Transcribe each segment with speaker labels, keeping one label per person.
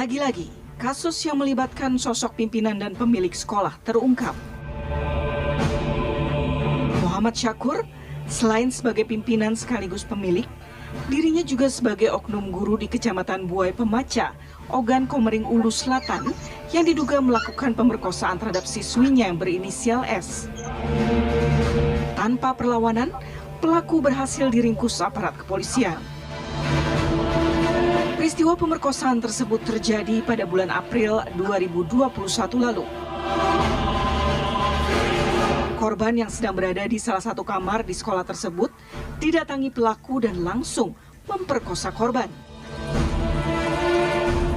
Speaker 1: Lagi-lagi, kasus yang melibatkan sosok pimpinan dan pemilik sekolah terungkap. Muhammad Syakur, selain sebagai pimpinan sekaligus pemilik, dirinya juga sebagai oknum guru di Kecamatan Buai Pemaca, Ogan Komering Ulu Selatan, yang diduga melakukan pemerkosaan terhadap siswinya yang berinisial S. Tanpa perlawanan, pelaku berhasil diringkus aparat kepolisian. Peristiwa pemerkosaan tersebut terjadi pada bulan April 2021 lalu. Korban yang sedang berada di salah satu kamar di sekolah tersebut didatangi pelaku dan langsung memperkosa korban.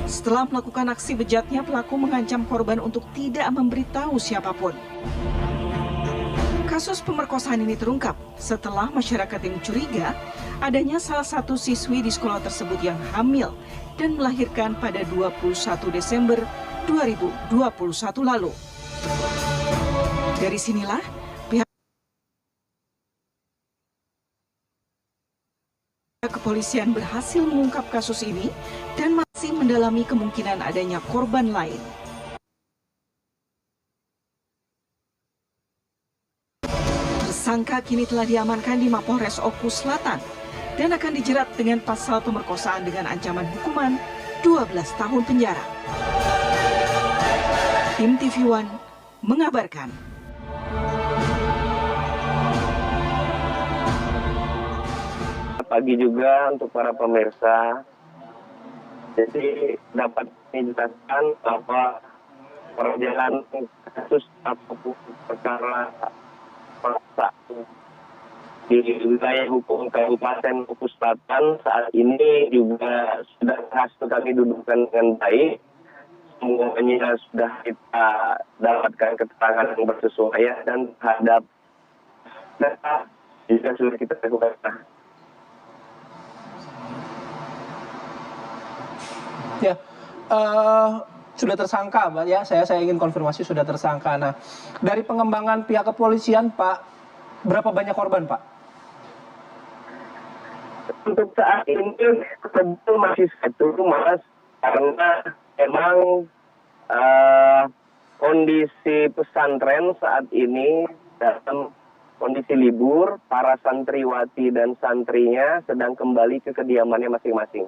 Speaker 1: Setelah melakukan aksi bejatnya, pelaku mengancam korban untuk tidak memberitahu siapapun. Kasus pemerkosaan ini terungkap setelah masyarakat yang curiga adanya salah satu siswi di sekolah tersebut yang hamil dan melahirkan pada 21 Desember 2021 lalu. Dari sinilah pihak kepolisian berhasil mengungkap kasus ini dan masih mendalami kemungkinan adanya korban lain. Tersangka kini telah diamankan di Mapolres Oku Selatan dan akan dijerat dengan pasal pemerkosaan dengan ancaman hukuman 12 tahun penjara. Tim TV One mengabarkan.
Speaker 2: Pagi juga untuk para pemirsa. Jadi dapat dijelaskan bahwa perjalanan kasus ataupun perkara pemerkosaan di wilayah hukum Kabupaten Oku Selatan saat ini juga sudah berhasil kami dudukkan dengan baik. Semuanya sudah kita dapatkan keterangan yang bersesuaian dan terhadap data juga sudah kita lakukan.
Speaker 3: Ya, sudah tersangka, Mbak, ya. Saya ingin konfirmasi sudah tersangka. Nah, dari pengembangan pihak kepolisian, Pak, berapa banyak korban, Pak?
Speaker 2: Untuk saat ini betul masih satu, Mas, karena memang kondisi pesantren saat ini dalam kondisi libur, para santriwati dan santrinya sedang kembali ke kediamannya masing-masing.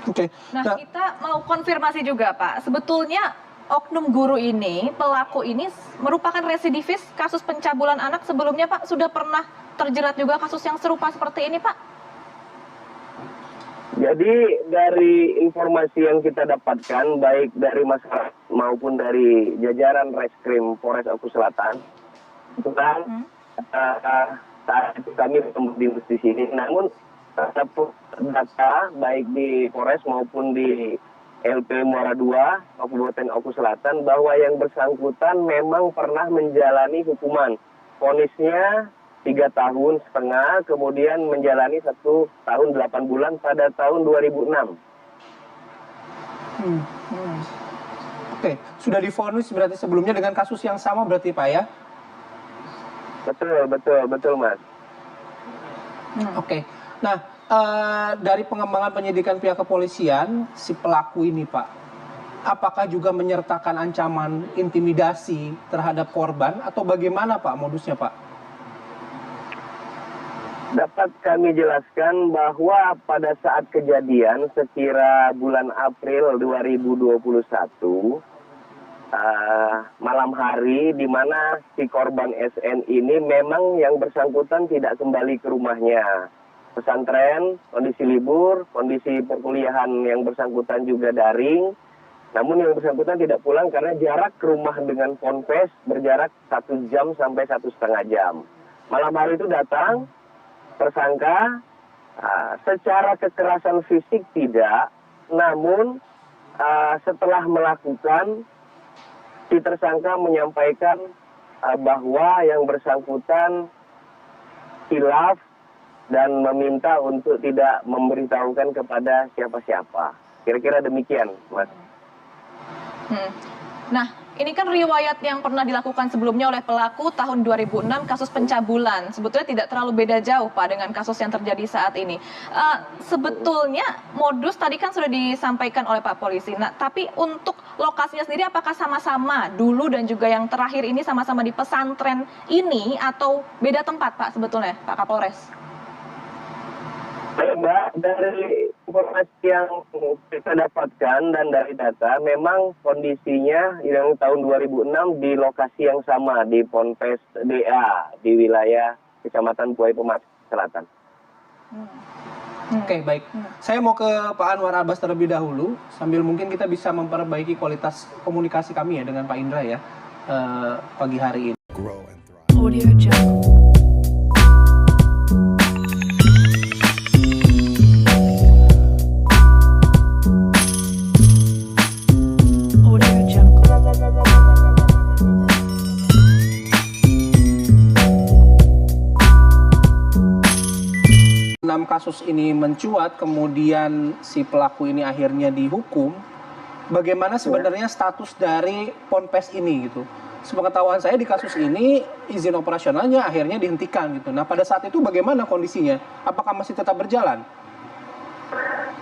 Speaker 3: Oke.
Speaker 4: Nah, kita mau konfirmasi juga, Pak. Sebetulnya oknum guru ini, pelaku ini merupakan residivis kasus pencabulan anak sebelumnya, Pak. Sudah pernah terjerat juga kasus yang serupa seperti ini, Pak?
Speaker 2: Jadi dari informasi yang kita dapatkan, baik dari masyarakat maupun dari jajaran Reskrim Polres Oku Selatan, kebetulan saat itu kami bertemu di sini, namun data baik di Polres maupun di LP Muara II, Kabupaten Oku Selatan, bahwa yang bersangkutan memang pernah menjalani hukuman. Vonisnya 3,5 tahun, kemudian menjalani 1 tahun 8 bulan pada tahun 2006.
Speaker 3: Oke, sudah divonis berarti sebelumnya dengan kasus yang sama berarti, Pak, ya?
Speaker 2: Betul, Mas.
Speaker 3: Oke. Nah, dari pengembangan penyidikan pihak kepolisian, si pelaku ini, Pak, apakah juga menyertakan ancaman intimidasi terhadap korban atau bagaimana, Pak, modusnya, Pak?
Speaker 2: Dapat kami jelaskan bahwa pada saat kejadian sekira bulan April 2021, malam hari di mana si korban SN ini memang yang bersangkutan tidak kembali ke rumahnya. Pesantren, kondisi libur, kondisi perkuliahan yang bersangkutan juga daring. Namun yang bersangkutan tidak pulang karena jarak ke rumah dengan ponpes berjarak 1 jam sampai 1,5 jam. Malam hari itu datang tersangka, secara kekerasan fisik tidak, namun setelah melakukan, si tersangka menyampaikan bahwa yang bersangkutan khilaf dan meminta untuk tidak memberitahukan kepada siapa-siapa. Kira-kira demikian, Mas.
Speaker 4: Nah, Ini kan riwayat yang pernah dilakukan sebelumnya oleh pelaku tahun 2006 kasus pencabulan. Sebetulnya tidak terlalu beda jauh Pak dengan kasus yang terjadi saat ini. Sebetulnya modus tadi kan sudah disampaikan oleh Pak Polisi. Nah, tapi untuk lokasinya sendiri apakah sama-sama dulu dan juga yang terakhir ini sama-sama di pesantren ini atau beda tempat Pak sebetulnya Pak Kapolres?
Speaker 2: Baik, Mbak, dari informasi yang kita dapatkan dan dari data, memang kondisinya yang tahun 2006 di lokasi yang sama, di Ponpes DA, di wilayah Kecamatan Puai Pemat Selatan.
Speaker 3: Oke, baik. Saya mau ke Pak Anwar Abbas terlebih dahulu, sambil mungkin kita bisa memperbaiki kualitas komunikasi kami ya dengan Pak Indra ya, pagi hari ini.
Speaker 5: Audio Jungle. Audio Jungle.
Speaker 3: 6 kasus ini mencuat, kemudian si pelaku ini akhirnya dihukum. Bagaimana sebenarnya status dari Ponpes ini gitu? Sepengetahuan saya di kasus ini izin operasionalnya akhirnya dihentikan gitu. Nah pada saat itu bagaimana kondisinya? Apakah masih tetap berjalan?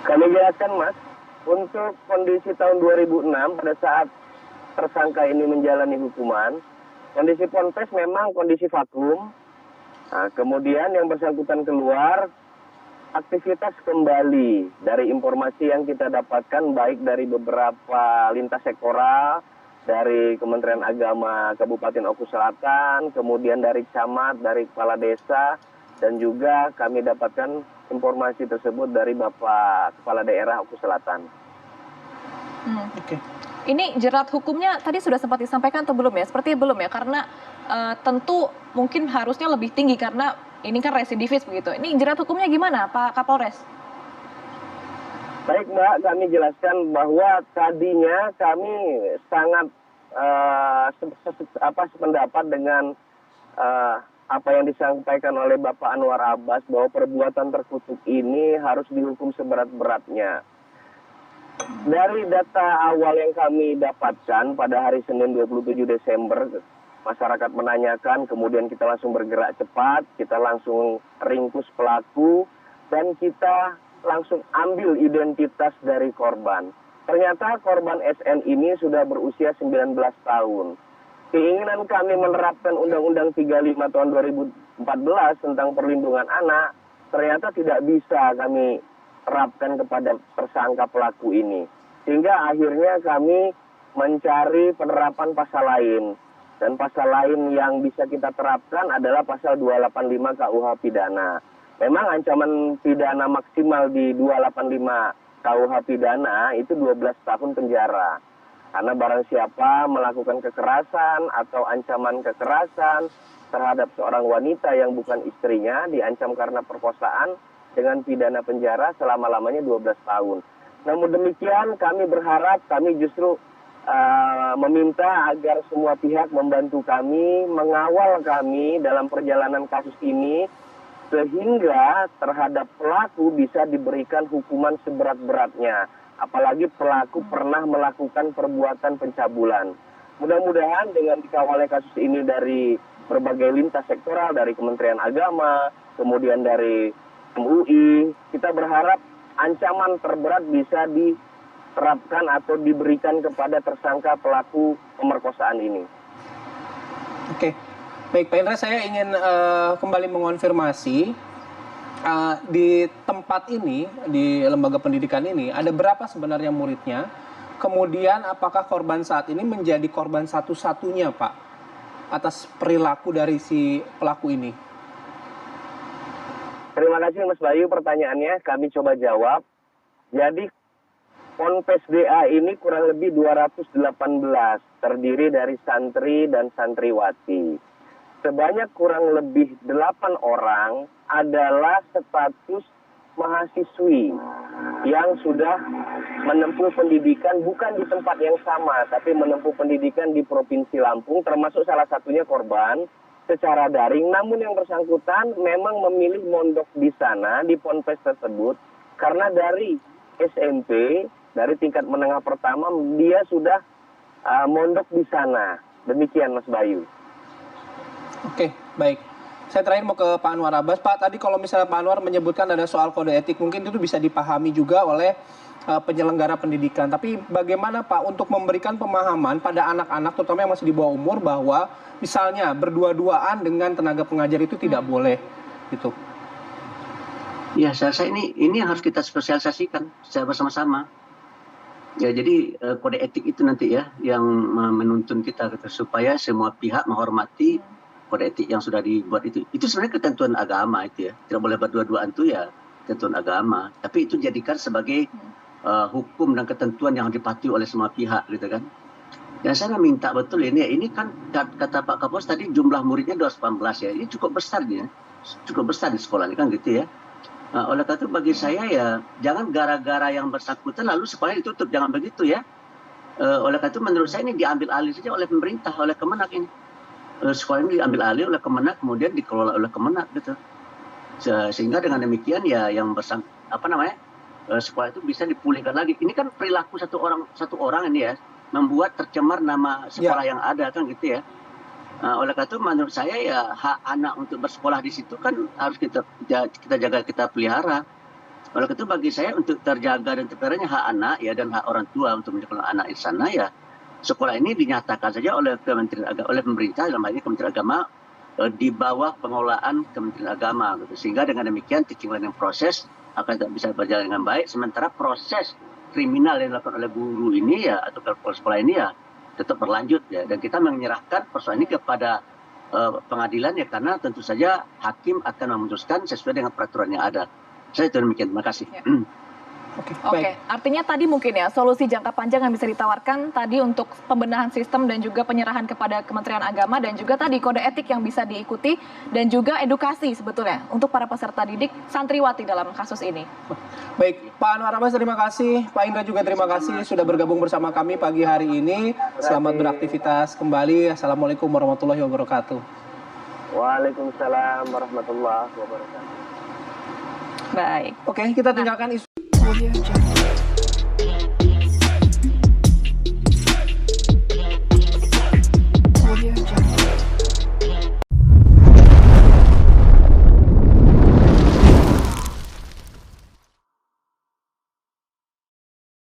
Speaker 2: Kami jelaskan, Mas, untuk kondisi tahun 2006 pada saat tersangka ini menjalani hukuman, kondisi Ponpes memang kondisi vakum. Nah, kemudian yang bersangkutan keluar, aktivitas kembali dari informasi yang kita dapatkan baik dari beberapa lintas sektoral, dari Kementerian Agama Kabupaten Oku Selatan, kemudian dari camat, dari kepala desa, dan juga kami dapatkan informasi tersebut dari Bapak Kepala Daerah Oku Selatan.
Speaker 3: Oke.
Speaker 4: Ini jerat hukumnya tadi sudah sempat disampaikan atau belum ya? Sepertinya belum ya, karena tentu mungkin harusnya lebih tinggi karena ini kan residivis begitu. Ini jerat hukumnya gimana Pak Kapolres?
Speaker 2: Baik, Mbak, kami jelaskan bahwa tadinya kami sangat sependapat dengan apa yang disampaikan oleh Bapak Anwar Abbas bahwa perbuatan terkutuk ini harus dihukum seberat-beratnya. Dari data awal yang kami dapatkan pada hari Senin 27 Desember, masyarakat menanyakan, kemudian kita langsung bergerak cepat, kita langsung ringkus pelaku, dan kita langsung ambil identitas dari korban. Ternyata korban SN ini sudah berusia 19 tahun. Keinginan kami menerapkan Undang-Undang 35 tahun 2014 tentang perlindungan anak, ternyata tidak bisa kami terapkan kepada tersangka pelaku ini. Sehingga akhirnya kami mencari penerapan pasal lain. Dan pasal lain yang bisa kita terapkan adalah pasal 285 KUH pidana. Memang ancaman pidana maksimal di 285 KUH pidana itu 12 tahun penjara. Karena barang siapa melakukan kekerasan atau ancaman kekerasan terhadap seorang wanita yang bukan istrinya diancam karena perkosaan dengan pidana penjara selama-lamanya 12 tahun. Namun demikian kami berharap, kami justru meminta agar semua pihak membantu kami, mengawal kami dalam perjalanan kasus ini, sehingga terhadap pelaku bisa diberikan hukuman seberat-beratnya. Apalagi pelaku pernah melakukan perbuatan pencabulan. Mudah-mudahan dengan dikawalnya kasus ini dari berbagai lintas sektoral, dari Kementerian Agama, kemudian dari MUI, kita berharap ancaman terberat bisa diterapkan atau diberikan kepada tersangka pelaku pemerkosaan ini.
Speaker 3: Oke, baik Pak Indra, saya ingin kembali mengonfirmasi di tempat ini, di lembaga pendidikan ini, ada berapa sebenarnya muridnya? Kemudian apakah korban saat ini menjadi korban satu-satunya Pak atas perilaku dari si pelaku ini?
Speaker 2: Terima kasih Mas Bayu pertanyaannya, kami coba jawab. Jadi Ponpes DA ini kurang lebih 218, terdiri dari santri dan santriwati. Sebanyak kurang lebih 8 orang adalah status mahasiswi yang sudah menempuh pendidikan bukan di tempat yang sama, tapi menempuh pendidikan di Provinsi Lampung, termasuk salah satunya korban secara daring. Namun yang bersangkutan memang memilih mondok di sana, di Ponpes tersebut, karena dari SMP, dari tingkat menengah pertama, dia sudah mondok di sana. Demikian Mas Bayu.
Speaker 3: Oke, baik. Saya terakhir mau ke Pak Anwar Abbas. Pak, tadi kalau misalnya Pak Anwar menyebutkan ada soal kode etik, mungkin itu bisa dipahami juga oleh penyelenggara pendidikan. Tapi bagaimana Pak untuk memberikan pemahaman pada anak-anak, terutama yang masih di bawah umur, bahwa misalnya berdua-duaan dengan tenaga pengajar itu tidak boleh, gitu.
Speaker 6: Ya, saya rasa ini yang harus kita sosialisasikan secara bersama-sama. Ya, jadi kode etik itu nanti ya yang menuntun kita gitu, supaya semua pihak menghormati kode etik yang sudah dibuat itu. Itu sebenarnya ketentuan agama itu ya. Tidak boleh berdua-duaan itu ya ketentuan agama. Tapi itu dijadikan sebagai hukum dan ketentuan yang dipatuhi oleh semua pihak gitu kan. Dan saya minta betul ini kan kata Pak Kapolres tadi jumlah muridnya 218 ya. Ini cukup besar ya. Cukup besar di sekolah ini kan gitu ya. Oleh karena itu bagi saya ya jangan gara-gara yang bersangkutan lalu sekolah ditutup, jangan begitu ya. Oleh karena itu menurut saya ini diambil alih saja oleh pemerintah, oleh Kemenak ini. Sekolah ini diambil alih oleh Kemenak kemudian dikelola oleh Kemenak gitu. Sehingga dengan demikian ya yang sekolah itu bisa dipulihkan lagi. Ini kan perilaku satu orang ini ya membuat tercemar nama sekolah yang ada kan gitu ya. Oleh karena itu menurut saya ya hak anak untuk bersekolah di situ kan harus kita jaga, kita pelihara. Oleh karena itu bagi saya untuk terjaga dan terpeliharanya hak anak ya dan hak orang tua untuk menyekolahkan anak di sana ya sekolah ini dinyatakan saja oleh oleh pemerintah dalam hal ini Kementerian Agama di bawah pengelolaan Kementerian Agama gitu. Sehingga dengan demikian teaching learning proses akan tidak bisa berjalan dengan baik, sementara proses kriminal yang dilakukan oleh guru ini ya atau kepala sekolah ini ya tetap berlanjut ya, dan kita menyerahkan persoalan ini kepada pengadilan ya karena tentu saja hakim akan memutuskan sesuai dengan peraturan yang ada. Saya itu demikian, terima kasih.
Speaker 4: Ya.
Speaker 3: Oke,
Speaker 4: Oke, artinya tadi mungkin ya solusi jangka panjang yang bisa ditawarkan tadi untuk pembenahan sistem dan juga penyerahan kepada Kementerian Agama dan juga tadi kode etik yang bisa diikuti dan juga edukasi sebetulnya untuk para peserta didik santriwati dalam kasus ini.
Speaker 3: Baik, Pak Anwar Abbas terima kasih, Pak Indra juga terima kasih sudah bergabung bersama kami pagi hari ini. Selamat beraktivitas kembali. Assalamualaikum warahmatullahi wabarakatuh.
Speaker 2: Waalaikumsalam warahmatullahi wabarakatuh.
Speaker 4: Baik.
Speaker 3: Oke, kita tinggalkan isu
Speaker 5: Audio Jungle.